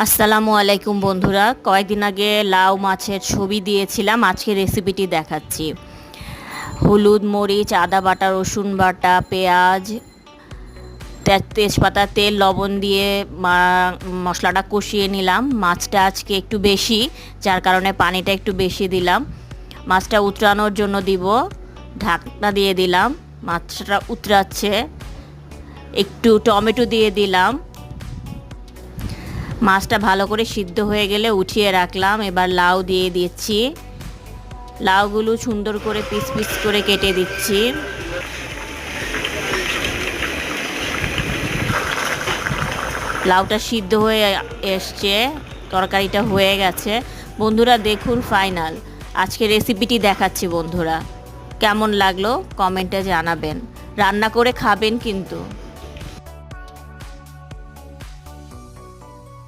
আসসালামু আলাইকুম বন্ধুরা, কয়েকদিন আগে লাউ মাছের ছবি দিয়েছিলাম। আজকে রেসিপিটি দেখাচ্ছি। হলুদ, মরিচ, আদা বাটা, রসুন বাটা, পেঁয়াজ, তেজপাতা, তেল, লবণ দিয়ে মশলাটা কষিয়ে নিলাম। মাছটা আজকে একটু বেশি, যার কারণে পানিটা একটু বেশি দিলাম। মাছটা উতরানোর জন্য দিব, ঢাকনা দিয়ে দিলাম। মাছটা উতরাচ্ছে, একটু টমেটো দিয়ে দিলাম। মাছটা ভালো করে সিদ্ধ হয়ে গেলে উঠিয়ে রাখলাম। এবার লাউ দিয়ে দিচ্ছি। লাউগুলো সুন্দর করে পিস পিস করে কেটে দিচ্ছি। লাউটা সিদ্ধ হয়ে এসছে, তরকারিটা হয়ে গেছে। বন্ধুরা দেখুন ফাইনাল। আজকে রেসিপিটি দেখাচ্ছি বন্ধুরা, কেমন লাগলো কমেন্টে জানাবেন। রান্না করে খাবেন কিন্তু।